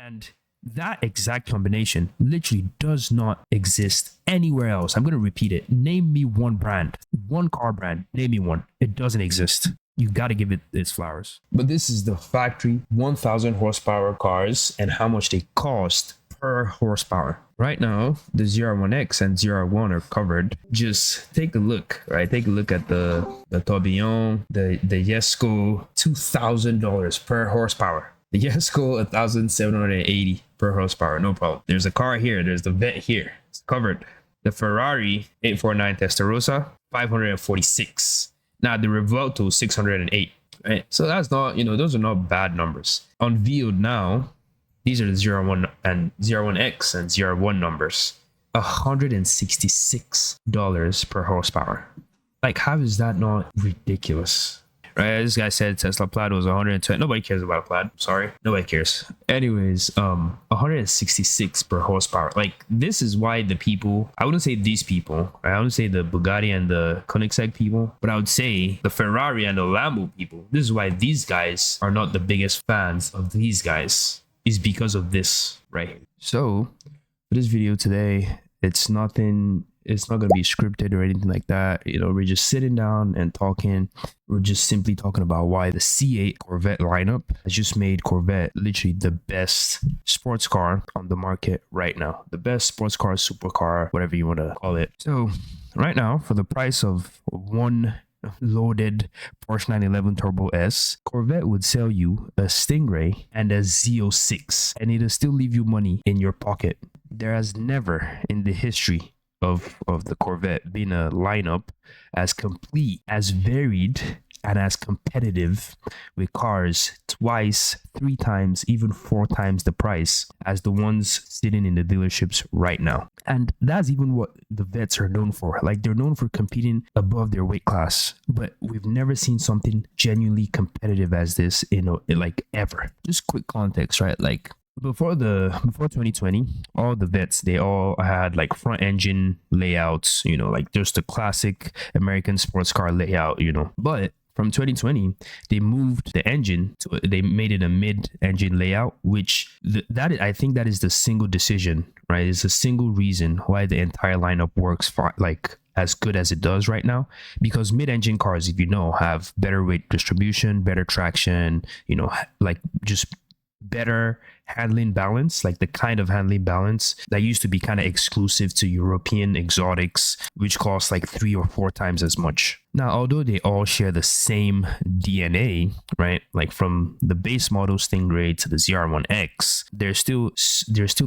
And that exact combination literally does not exist anywhere else. I'm going to repeat it. Name me one brand, one car brand. Name me one. It doesn't exist. You got to give it its flowers. But this is the factory 1000 horsepower cars and how much they cost per horsepower. Right now, the ZR1X and ZR1 are covered. Just take a look, right? Take a look at the Tourbillon, the Yesco, $2,000 per horsepower. The Yesco, 1,780 per horsepower, no problem. There's a car here. There's the Vette here. It's covered. The Ferrari 849 Testarossa, 546. Now the Revuelto, 608. Right? So that's not, those are not bad numbers. Unveiled now, these are the ZR1 and ZR1X and ZR1 numbers. $166 per horsepower. Like, how is that not ridiculous? Right, this guy said Tesla Plaid was 120. Nobody cares about a Plaid. Sorry, nobody cares. Anyways, 166 per horsepower. Like, this is why the people, I wouldn't say these people, right? I wouldn't say the Bugatti and the Koenigsegg people, but I would say the Ferrari and the Lambo people. This is why these guys are not the biggest fans of these guys, is because of this, right? So, for this video today, it's not going to be scripted or anything like that. We're just sitting down and talking. We're just simply talking about why the C8 Corvette lineup has just made Corvette literally the best sports car on the market right now. The best sports car, supercar, whatever you want to call it. So right now, for the price of one loaded Porsche 911 Turbo S, Corvette would sell you a Stingray and a Z06, and it'll still leave you money in your pocket. There has never in the history of the Corvette being a lineup as complete, as varied, and as competitive with cars twice, 3 times, even 4 times the price as the ones sitting in the dealerships right now. And that's even what the Vettes are known for. Like, they're known for competing above their weight class, but we've never seen something genuinely competitive as this like ever. Just quick context, right? Like, before 2020, all the Vettes, they all had like front engine layouts, like just the classic American sports car layout, but from 2020, they moved the engine they made it a mid-engine layout, which I think that is the single decision, right? It's a single reason why the entire lineup works like as good as it does right now, because mid-engine cars, if have better weight distribution, better traction, like just better handling balance, like the kind of handling balance that used to be kind of exclusive to European exotics, which cost like 3 or 4 times as much. Now, although they all share the same DNA, right? Like from the base model Stingray to the ZR1X, there's still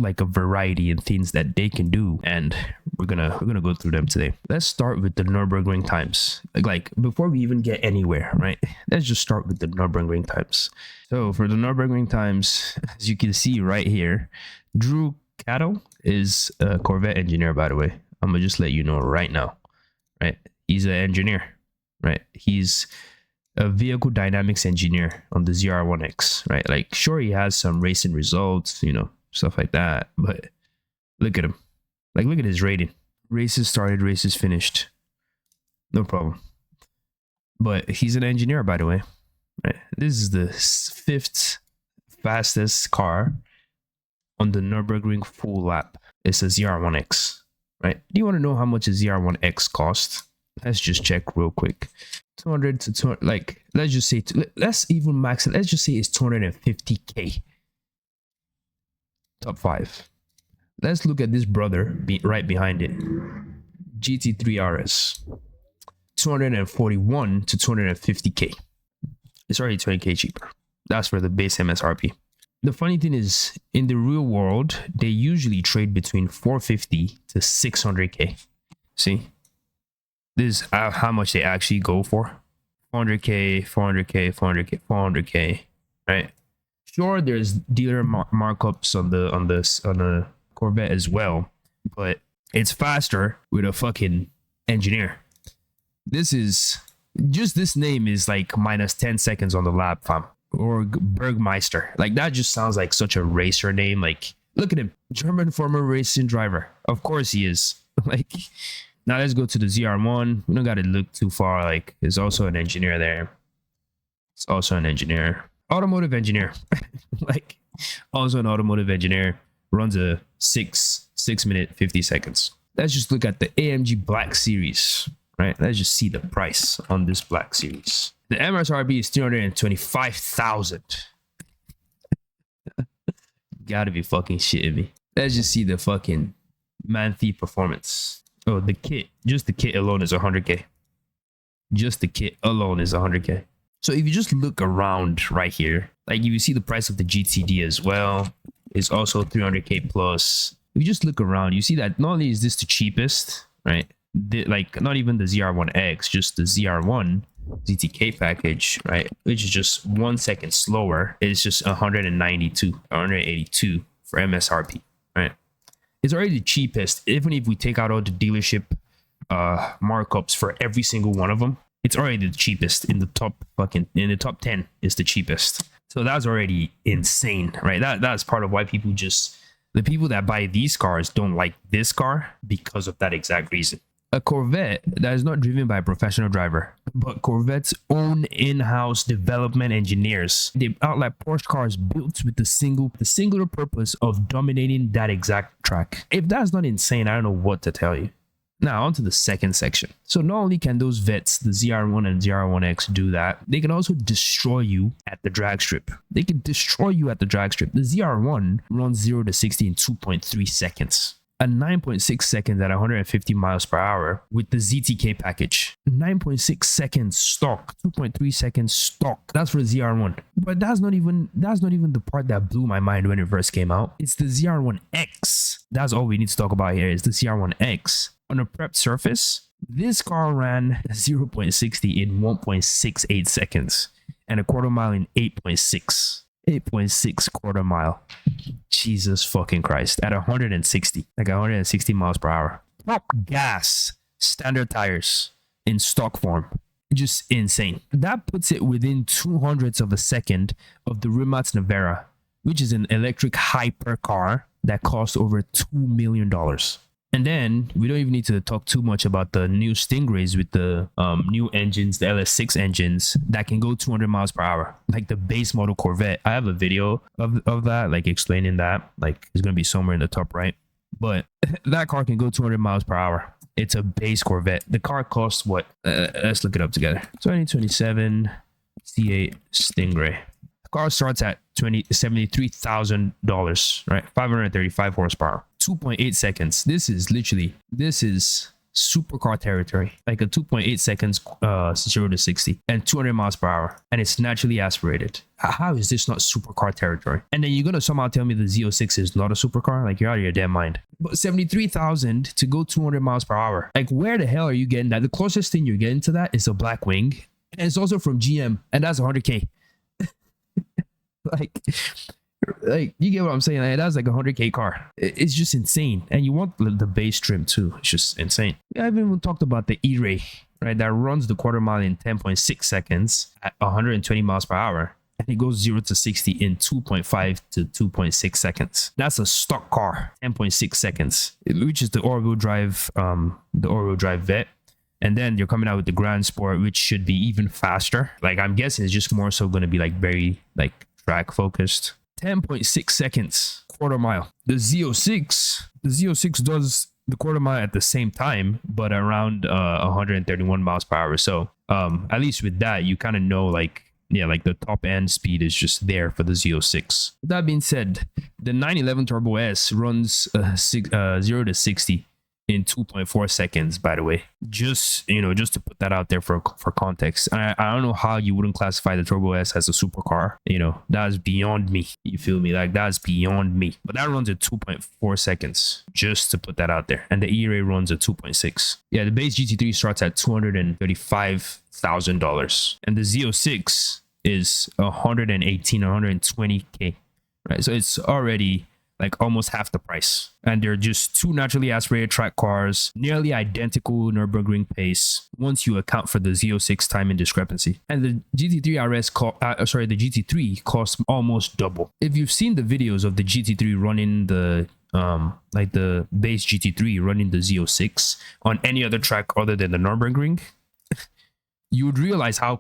like a variety in things that they can do, and we're gonna go through them today. Let's start with the Nürburgring times. Like before we even get anywhere, right? Let's just start with the Nürburgring times. So for the Nürburgring times, as you can see right here, Drew Cattle is a Corvette engineer, by the way. I'm gonna just let you know right now, right? He's an engineer, right? He's a vehicle dynamics engineer on the ZR1X, right? Like, sure, he has some racing results, stuff like that, but look at him. Like, look at his rating. Races started, races finished. No problem. But he's an engineer, by the way, right? This is the 5th fastest car on the Nürburgring full lap. It's a ZR1X, right? Do you want to know how much a ZR1X costs? Let's just check real quick. 200 to 200, like, let's just say, let's even max it. Let's just say it's 250K. Top 5. Let's look at this brother right behind it. GT3 RS. 241 to 250K. It's already 20K cheaper. That's for the base MSRP. The funny thing is, in the real world, they usually trade between 450 to 600K. See? This is how much they actually go for. 400K, 400K, 400K, 400K, right? Sure, there's dealer markups on the Corvette as well, but it's faster with a fucking engineer. This name is like minus 10 seconds on the lap, fam. Or Bergmeister. Like, that just sounds like such a racer name. Like, look at him. German former racing driver. Of course he is. Like, now let's go to the ZR1. We don't got to look too far. Like, there's also an engineer there. It's also an engineer. Automotive engineer. Like, Also an automotive engineer, runs a 6 minute 50 seconds. Let's just look at the AMG Black Series, right? Let's just see the price on this Black Series. The MSRP is 325,000. Gotta be fucking shitting me. Let's just see the fucking monthly performance. Oh, the kit, just the kit alone is 100K. Just the kit alone is 100K. So if you just look around right here, like if you see the price of the GTD as well, it's also 300K plus. If you just look around, you see that not only is this the cheapest, right? Like not even the ZR1X, just the ZR1 ZTK package, right? Which is just 1 second slower. It's just 182 for MSRP, right? It's already the cheapest. Even if we take out all the dealership markups for every single one of them, it's already the cheapest in the top 10 is the cheapest. So that's already insane, right? That's part of why the people that buy these cars don't like this car because of that exact reason. A Corvette that is not driven by a professional driver, but Corvette's own in-house development engineers. They outlet Porsche cars built with the singular purpose of dominating that exact track. If that's not insane, I don't know what to tell you. Now on to the second section. So not only can those Vettes, the ZR1 and ZR1X do that, they can also destroy you at the drag strip. The ZR1 runs 0 to 60 in 2.3 seconds. And 9.6 seconds at 150 miles per hour with the ZTK package. 9.6 seconds stock, 2.3 seconds stock. That's for the ZR1. But that's not even the part that blew my mind when it first came out. It's the ZR1X. That's all we need to talk about here is the ZR1X. On a prepped surface, this car ran 0.60 in 1.68 seconds and a quarter mile in 8.6 quarter mile. Jesus fucking Christ. At 160 miles per hour. Top gas, standard tires in stock form. Just insane. That puts it within 200ths of a second of the Rimac Nevera, which is an electric hypercar that costs over $2 million. And then we don't even need to talk too much about the new Stingrays with the new engines, the LS6 engines that can go 200 miles per hour, like the base model Corvette. I have a video of that, like explaining that. Like it's going to be somewhere in the top right. But that car can go 200 miles per hour. It's a base Corvette. The car costs what? Let's look it up together. 2027 C8 Stingray. The car starts at $73,000, right? 535 horsepower. 2.8 seconds. This is supercar territory. Like a 2.8 seconds 0 to 60 and 200 miles per hour. And it's naturally aspirated. How is this not supercar territory? And then you're going to somehow tell me the Z06 is not a supercar? Like you're out of your damn mind. But 73,000 to go 200 miles per hour. Like where the hell are you getting that? The closest thing you're getting to that is a black wing. And it's also from GM. And that's 100K. like you get what I'm saying? Like, that's like a 100K car. It's just insane. And you want the base trim too. It's just insane. I haven't even talked about the E-Ray, right? That runs the quarter mile in 10.6 seconds at 120 miles per hour. And it goes 0 to 60 in 2.5 to 2.6 seconds. That's a stock car, 10.6 seconds, which is the all-wheel drive Vette. And then you're coming out with the Grand Sport, which should be even faster. Like I'm guessing it's just more so going to be like very like track focused. 10.6 seconds, quarter mile. The Z06 does the quarter mile at the same time, but around 131 miles per hour. So at least with that, you kind of know like the top end speed is just there for the Z06. That being said, the 911 Turbo S runs 0 to 60 in 2.4 seconds, by the way. Just to put that out there for context. I don't know how you wouldn't classify the Turbo S as a supercar. That's beyond me. You feel me? Like that's beyond me. But that runs at 2.4 seconds, just to put that out there. And the E-Ray runs at 2.6. Yeah, the base GT3 starts at $235,000. And the Z06 is 120K. Right? So it's already like almost half the price. And they're just two naturally aspirated track cars, nearly identical Nürburgring pace once you account for the Z06 timing discrepancy. And the GT3 costs almost double. If you've seen the videos of the GT3 running the base GT3 running the Z06 on any other track other than the Nürburgring, you would realize how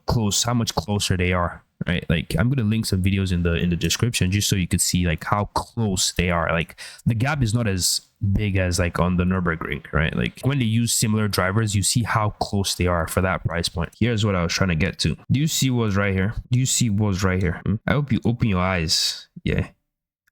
much closer they are. right? Like I'm gonna link some videos in the description just so you could see like how close they are. Like the gap is not as big as like on the Nürburgring, right? Like when they use similar drivers, you see how close they are for that price point. Here's what I was trying to get to. Do you see what's right here? Do you see what's right here? I hope you open your eyes, yeah,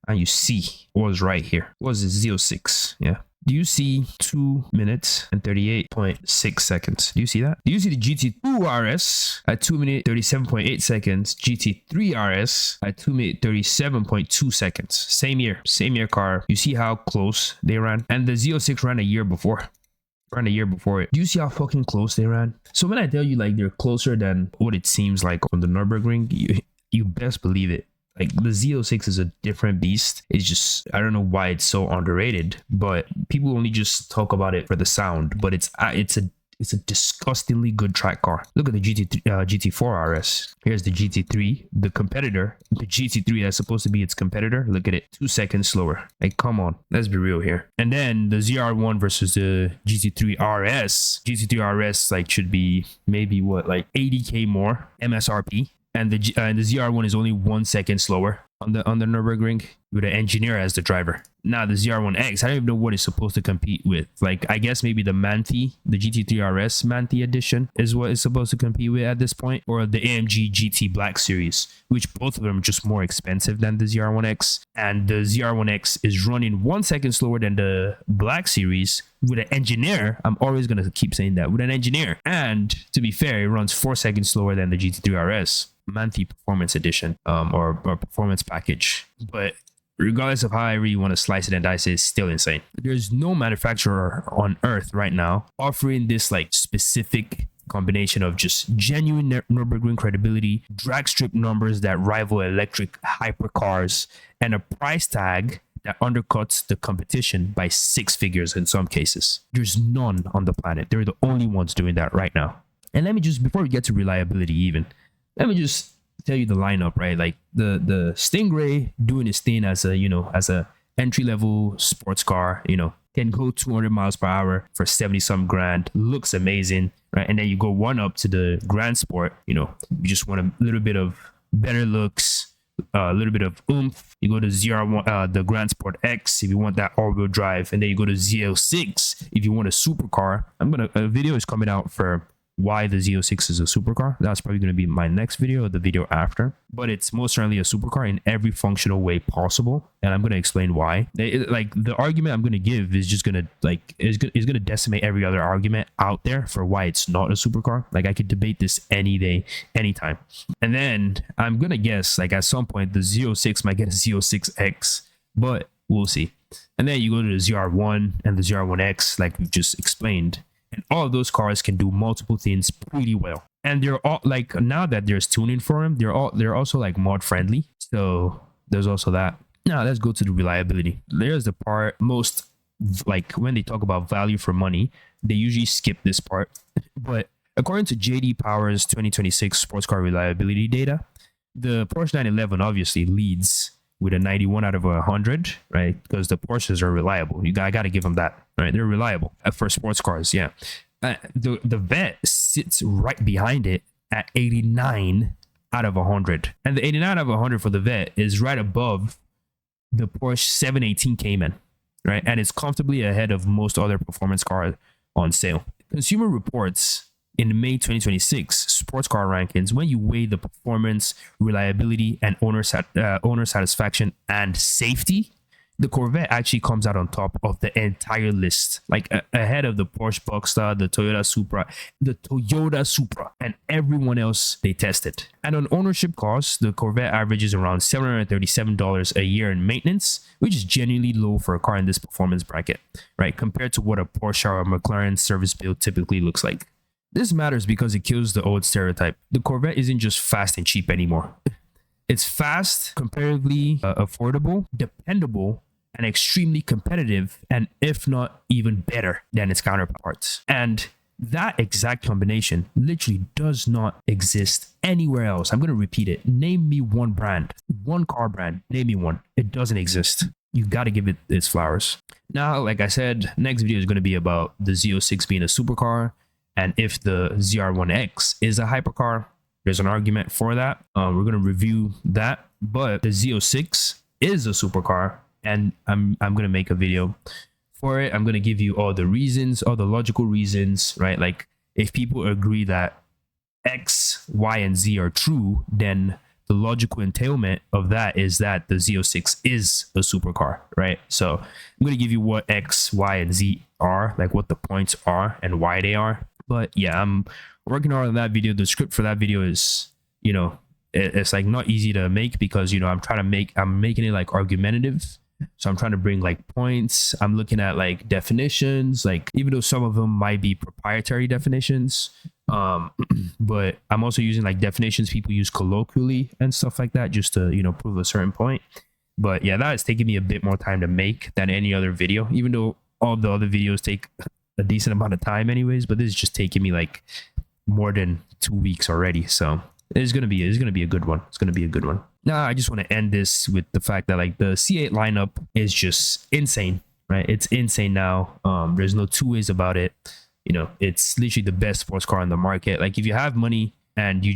and you see what's right here. What's the Z06? Yeah. Do you see 2 minutes and 38.6 seconds? Do you see that? Do you see the GT2 RS at 2 minutes 37.8 seconds? GT3 RS at 2 minutes 37.2 seconds. Same year car. You see how close they ran? And the Z06 ran a year before. Do you see how fucking close they ran? So when I tell you like they're closer than what it seems like on the Nürburgring, you best believe it. Like the Z06 is a different beast. It's just, I don't know why it's so underrated, but people only just talk about it for the sound, but it's a disgustingly good track car. Look at the GT4 RS. Here's the GT3, the competitor. The GT3 that's supposed to be its competitor. Look at it, 2 seconds slower. Like, come on, let's be real here. And then the ZR1 versus the GT3 RS. GT3 RS like should be maybe what, like 80k more MSRP. And the ZR1 is only 1 second slower on the Nürburgring with an engineer as the driver. Now the ZR1X, I don't even know what it's supposed to compete with. Like I guess maybe the Manthey, the GT3 RS Manthey edition is what it's supposed to compete with at this point, or the AMG GT Black Series, which both of them are just more expensive than the ZR1X. And the ZR1X is running 1 second slower than the Black Series with an engineer. I'm always gonna keep saying that, with an engineer. And to be fair, it runs 4 seconds slower than the GT3 RS Manthey Performance Edition, or Performance Package. But regardless of how I really want to slice it and dice it, it's still insane. There's no manufacturer on earth right now offering this like specific combination of just genuine Nürburgring credibility, drag strip numbers that rival electric hypercars, and a price tag that undercuts the competition by 6 figures in some cases. There's none on the planet. They're the only ones doing that right now. And let me just, before we get to reliability even, let me just tell you the lineup, right? Like the Stingray doing its thing as a, you know, as a entry-level sports car, you know, can go 200 miles per hour for 70 some grand, looks amazing, right? And then you go one up to the Grand Sport, you know, you just want a little bit of better looks, a little bit of oomph. You go to ZR1, the Grand Sport X if you want that all-wheel drive, and then you go to ZL6 if you want a supercar. A video is coming out for why the Z06 is a supercar. That's probably going to be my next video or the video after, but it's most certainly a supercar in every functional way possible, and I'm going to explain why. Like the argument I'm going to give is just going to like is going to decimate every other argument out there for why it's not a supercar. Like I could debate this any day, anytime. And then I'm going to guess like at some point the Z06 might get a Z06X, but we'll see. And then you go to the ZR1 and the ZR1X like we've just explained. And all of those cars can do multiple things pretty well. And they're all like, now that there's tuning for them, they're also like mod friendly. So there's also that. Now let's go to the reliability. There's the part most, like when they talk about value for money, they usually skip this part. But according to JD Power's 2026 sports car reliability data, the Porsche 911 obviously leads with a 91 out of 100, right? Because the Porsches are reliable. I got to give them that, right? They're reliable for sports cars, yeah. The Vette sits right behind it at 89 out of 100. And the 89 out of 100 for the Vette is right above the Porsche 718 Cayman, right? And it's comfortably ahead of most other performance cars on sale. Consumer Reports in May 2026 sports car rankings, when you weigh the performance, reliability, and owner satisfaction and safety, the Corvette actually comes out on top of the entire list, like ahead of the Porsche Boxster, the Toyota Supra, and everyone else they tested. And on ownership costs, the Corvette averages around $737 a year in maintenance, which is genuinely low for a car in this performance bracket, right? Compared to what a Porsche or a McLaren service build typically looks like. This matters because it kills the old stereotype. The Corvette isn't just fast and cheap anymore. It's fast, comparatively affordable, dependable, and extremely competitive, and if not even better than its counterparts. And that exact combination literally does not exist anywhere else. I'm going to repeat it. Name me one brand, one car brand. Name me one. It doesn't exist. You got to give it its flowers. Now, like I said, next video is going to be about the Z06 being a supercar, and if the ZR1X is a hypercar. There's an argument for that. We're gonna review that. But the Z06 is a supercar, and I'm gonna make a video for it. I'm gonna give you all the reasons, all the logical reasons, right? Like if people agree that X, Y, and Z are true, then the logical entailment of that is that the Z06 is a supercar, right? So I'm going to give you what X, Y, and Z are, like what the points are and why they are. But yeah, I'm working hard on that video. The script for that video is, you know, it's like not easy to make because, you know, I'm making it like argumentative. So I'm trying to bring like points. I'm looking at like definitions, like even though some of them might be proprietary definitions, but I'm also using like definitions people use colloquially and stuff like that just to, you know, prove a certain point. But yeah, that is taking me a bit more time to make than any other video, even though all the other videos take a decent amount of time anyways, but this is just taking me like more than 2 weeks already. So it's gonna be a good one. It's gonna be a good one. Now I just want to end this with the fact that like the C8 lineup is just insane, right? It's insane now. There's no two ways about it. You know, it's literally the best sports car on the market. Like if you have money and you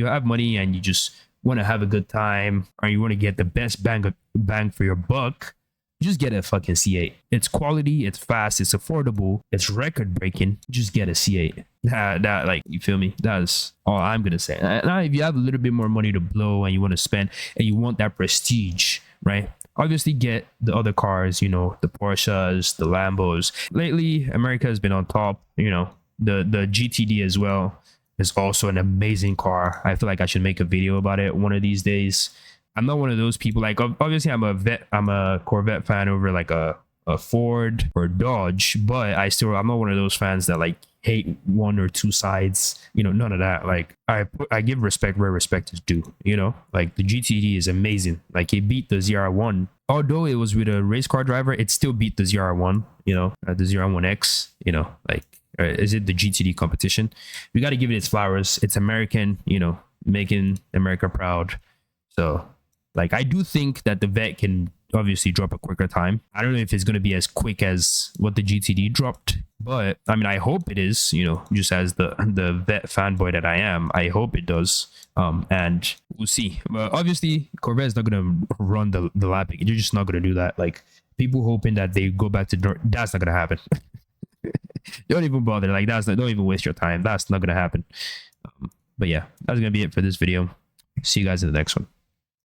have money and you just want to have a good time, or you want to get the best bang for your buck, just get a fucking C8. It's quality, it's fast, it's affordable, it's record breaking. Just get a C8. That like, you feel me? That's all I'm gonna say. Now if you have a little bit more money to blow and you want to spend and you want that prestige, right? Obviously get the other cars, you know, the Porsches, the Lambos. Lately America has been on top. You know, the GTD as well is also an amazing car. I feel like I should make a video about it one of these days. I'm not one of those people, like obviously I'm a Corvette fan over like a Ford or Dodge, but I'm not one of those fans that like hate one or two sides, you know, none of that. Like I give respect where respect is due, you know. Like the GTD is amazing. Like it beat the ZR1, although it was with a race car driver, it still beat the ZR1, you know, the ZR1X, you know. Like is it the GTD competition? We got to give it its flowers. It's American, you know, making America proud. So like I do think that the Vet can obviously drop a quicker time. I don't know if it's going to be as quick as what the GTD dropped, but I mean, I hope it is, you know, just as the Vet fanboy that I am, I hope it does. And we'll see. But obviously Corvette is not going to run the lapping. You're just not going to do that. Like people hoping that they go back to, that's not going to happen. Don't even bother. Like don't even waste your time. That's not going to happen. But yeah, that's going to be it for this video. See you guys in the next one.